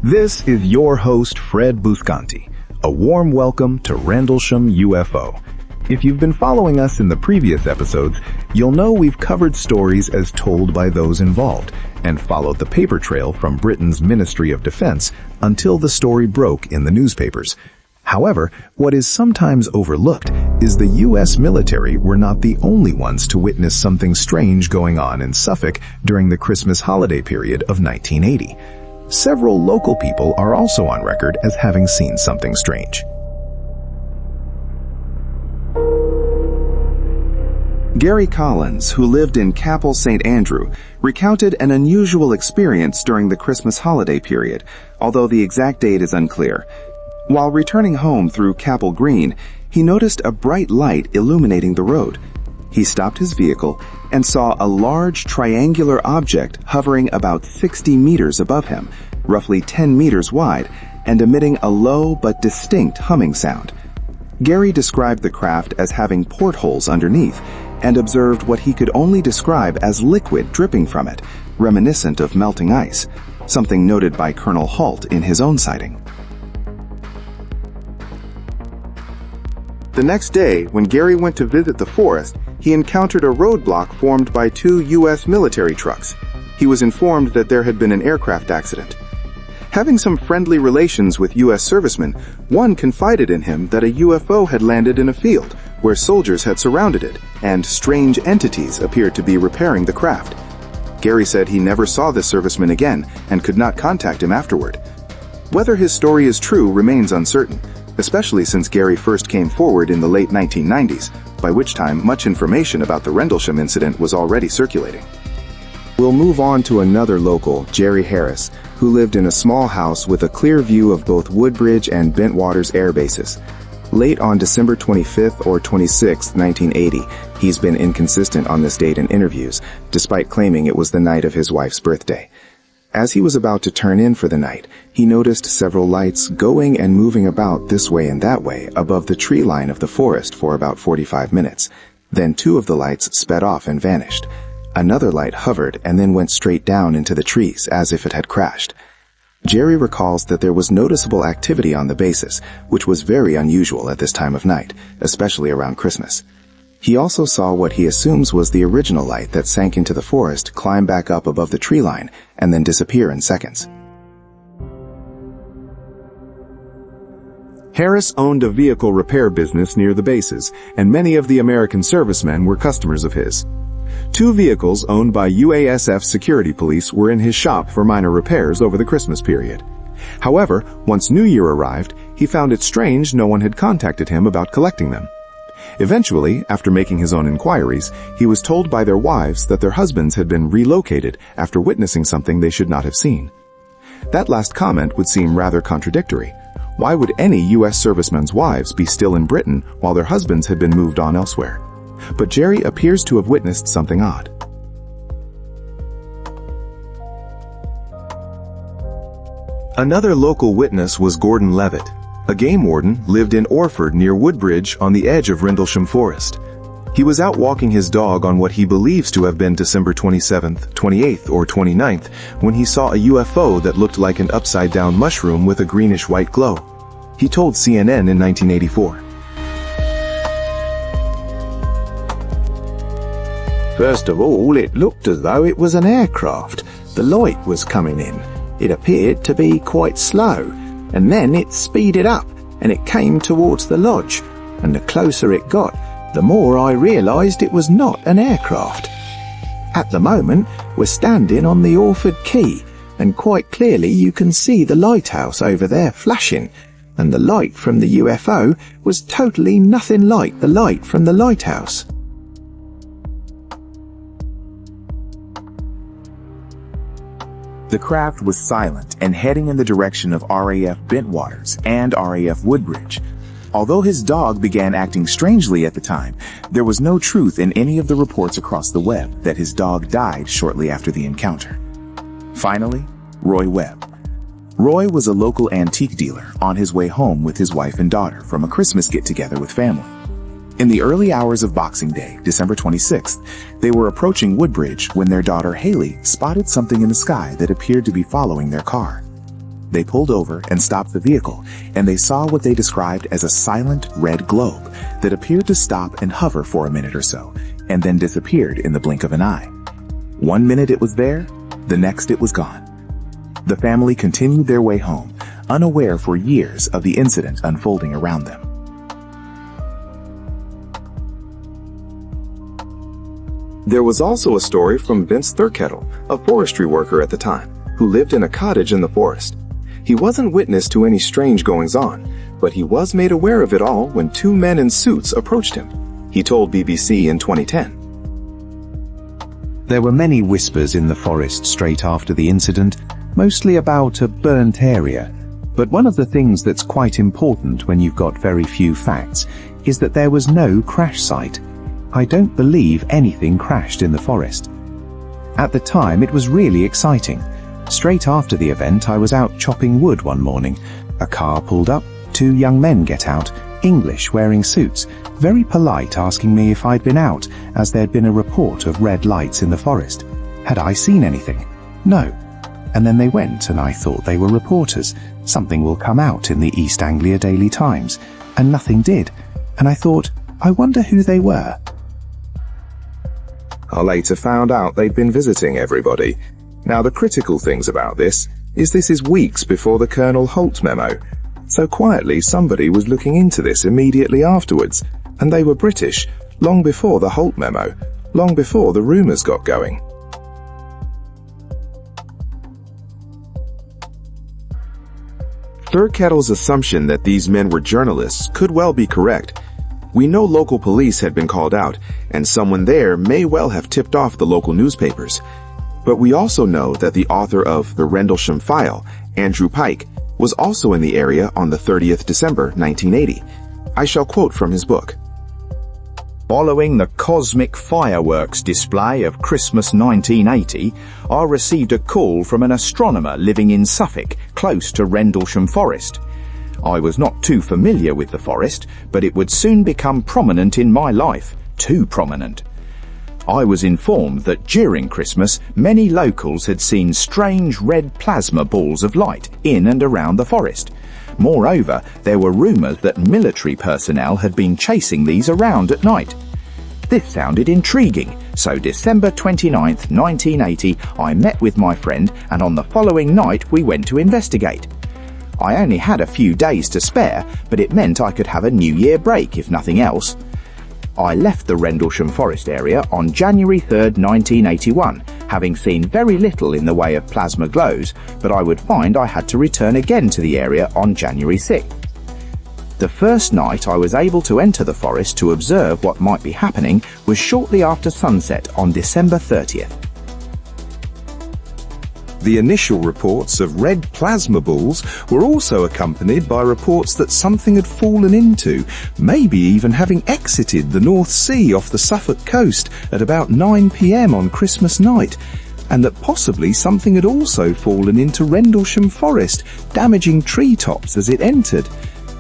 This is your host, Fred Buscanti. A warm welcome to Rendlesham UFO. If you've been following us in the previous episodes, you'll know we've covered stories as told by those involved and followed the paper trail from Britain's Ministry of Defense until the story broke in the newspapers. However, what is sometimes overlooked is the U.S. military were not the only ones to witness something strange going on in Suffolk during the Christmas holiday period of 1980. Several local people are also on record as having seen something strange. Gary Collins, who lived in Capel St. Andrew, recounted an unusual experience during the Christmas holiday period, although the exact date is unclear. While returning home through Capel Green, he noticed a bright light illuminating the road. He stopped his vehicle and saw a large triangular object hovering about 60 meters above him, roughly 10 meters wide, and emitting a low but distinct humming sound. Gary described the craft as having portholes underneath and observed what he could only describe as liquid dripping from it, reminiscent of melting ice, something noted by Colonel Halt in his own sighting. The next day, when Gary went to visit the forest, he encountered a roadblock formed by two U.S. military trucks. He was informed that there had been an aircraft accident. Having some friendly relations with U.S. servicemen, one confided in him that a UFO had landed in a field where soldiers had surrounded it, and strange entities appeared to be repairing the craft. Gary said he never saw this serviceman again and could not contact him afterward. Whether his story is true remains uncertain, especially since Gary first came forward in the late 1990s, by which time much information about the Rendlesham incident was already circulating. We'll move on to another local, Gerry Harris, who lived in a small house with a clear view of both Woodbridge and Bentwaters air bases. Late on December 25th or 26th, 1980, he's been inconsistent on this date in interviews, despite claiming it was the night of his wife's birthday. As he was about to turn in for the night, he noticed several lights going and moving about this way and that way above the tree line of the forest for about 45 minutes. Then two of the lights sped off and vanished. Another light hovered and then went straight down into the trees as if it had crashed. Gerry recalls that there was noticeable activity on the bases, which was very unusual at this time of night, especially around Christmas. He also saw what he assumes was the original light that sank into the forest climb back up above the tree line and then disappear in seconds. Harris owned a vehicle repair business near the bases, and many of the American servicemen were customers of his. Two vehicles owned by UASF security police were in his shop for minor repairs over the Christmas period. However, once New Year arrived, he found it strange no one had contacted him about collecting them. Eventually, after making his own inquiries, he was told by their wives that their husbands had been relocated after witnessing something they should not have seen. That last comment would seem rather contradictory. Why would any U.S. servicemen's wives be still in Britain while their husbands had been moved on elsewhere? But Gerry appears to have witnessed something odd. Another local witness was Gordon Levitt. A game warden lived in Orford near Woodbridge on the edge of Rendlesham Forest. He was out walking his dog on what he believes to have been December 27th, 28th, or 29th when he saw a UFO that looked like an upside-down mushroom with a greenish-white glow. He told CNN in 1984. First of all, it looked as though it was an aircraft. The light was coming in. It appeared to be quite slow, and then it speeded up, and it came towards the lodge, and the closer it got, the more I realised it was not an aircraft. At the moment, we're standing on the Orford Quay, and quite clearly you can see the lighthouse over there flashing, and the light from the UFO was totally nothing like the light from the lighthouse. The craft was silent and heading in the direction of RAF Bentwaters and RAF Woodbridge. Although his dog began acting strangely at the time, there was no truth in any of the reports across the web that his dog died shortly after the encounter. Finally, Roy Webb. Roy was a local antique dealer on his way home with his wife and daughter from a Christmas get-together with family. In the early hours of Boxing Day, December 26th, they were approaching Woodbridge when their daughter Haley spotted something in the sky that appeared to be following their car. They pulled over and stopped the vehicle, and they saw what they described as a silent red globe that appeared to stop and hover for a minute or so, and then disappeared in the blink of an eye. 1 minute it was there, the next it was gone. The family continued their way home, unaware for years of the incident unfolding around them. There was also a story from Vince Thurkettle, a forestry worker at the time, who lived in a cottage in the forest. He wasn't witness to any strange goings-on, but he was made aware of it all when two men in suits approached him. He told BBC in 2010. There were many whispers in the forest straight after the incident, mostly about a burnt area. But one of the things that's quite important when you've got very few facts is that there was no crash site. I don't believe anything crashed in the forest. At the time, it was really exciting. Straight after the event, I was out chopping wood one morning. A car pulled up, two young men get out, English, wearing suits, very polite, asking me if I'd been out, as there'd been a report of red lights in the forest. Had I seen anything? No. And then they went, and I thought they were reporters. Something will come out in the East Anglia Daily Times. And nothing did. And I thought, I wonder who they were. I later found out they'd been visiting everybody. Now, the critical things about this is weeks before the Colonel Holt memo. So quietly, somebody was looking into this immediately afterwards, and they were British, long before the Holt memo, long before the rumours got going. Thurkettle's assumption that these men were journalists could well be correct. We know local police had been called out, and someone there may well have tipped off the local newspapers. But we also know that the author of The Rendlesham File, Andrew Pike, was also in the area on the 30th December 1980. I shall quote from his book. Following the cosmic fireworks display of Christmas 1980, I received a call from an astronomer living in Suffolk, close to Rendlesham Forest. I was not too familiar with the forest, but it would soon become prominent in my life, too prominent. I was informed that during Christmas, many locals had seen strange red plasma balls of light in and around the forest. Moreover, there were rumours that military personnel had been chasing these around at night. This sounded intriguing, so December 29th, 1980, I met with my friend, and on the following night we went to investigate. I only had a few days to spare, but it meant I could have a New Year break, if nothing else. I left the Rendlesham Forest area on January 3rd, 1981, having seen very little in the way of plasma glows, but I would find I had to return again to the area on January 6th. The first night I was able to enter the forest to observe what might be happening was shortly after sunset on December 30th. The initial reports of red plasma balls were also accompanied by reports that something had fallen into, maybe even having exited the North Sea off the Suffolk coast at about 9 p.m. on Christmas night, and that possibly something had also fallen into Rendlesham Forest, damaging treetops as it entered.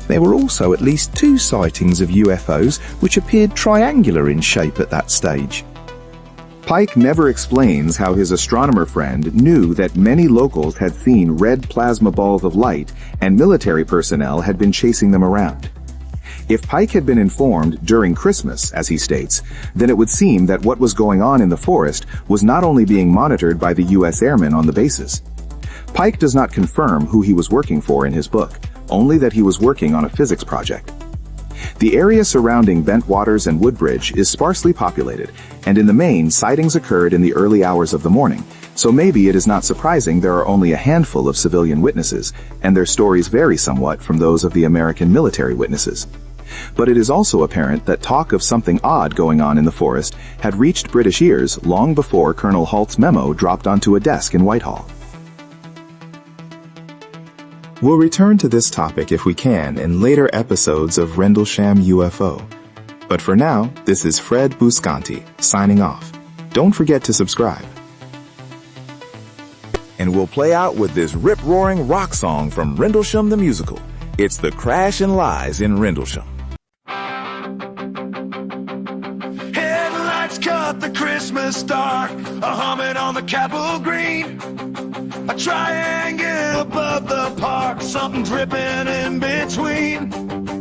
There were also at least 2 sightings of UFOs which appeared triangular in shape at that stage. Pike never explains how his astronomer friend knew that many locals had seen red plasma balls of light and military personnel had been chasing them around. If Pike had been informed during Christmas, as he states, then it would seem that what was going on in the forest was not only being monitored by the U.S. airmen on the bases. Pike does not confirm who he was working for in his book, only that he was working on a physics project. The area surrounding Bentwaters and Woodbridge is sparsely populated, and in the main, sightings occurred in the early hours of the morning, so maybe it is not surprising there are only a handful of civilian witnesses, and their stories vary somewhat from those of the American military witnesses. But it is also apparent that talk of something odd going on in the forest had reached British ears long before Colonel Holt's memo dropped onto a desk in Whitehall. We'll return to this topic if we can in later episodes of Rendlesham UFO. But for now, this is Fred Buscanti signing off. Don't forget to subscribe. And we'll play out with this rip-roaring rock song from Rendlesham the Musical. It's The Crash and Lies in Rendlesham. Headlights cut the Christmas Christmas star, a humming on the Capitol Green. A triangle above the park, something dripping in between.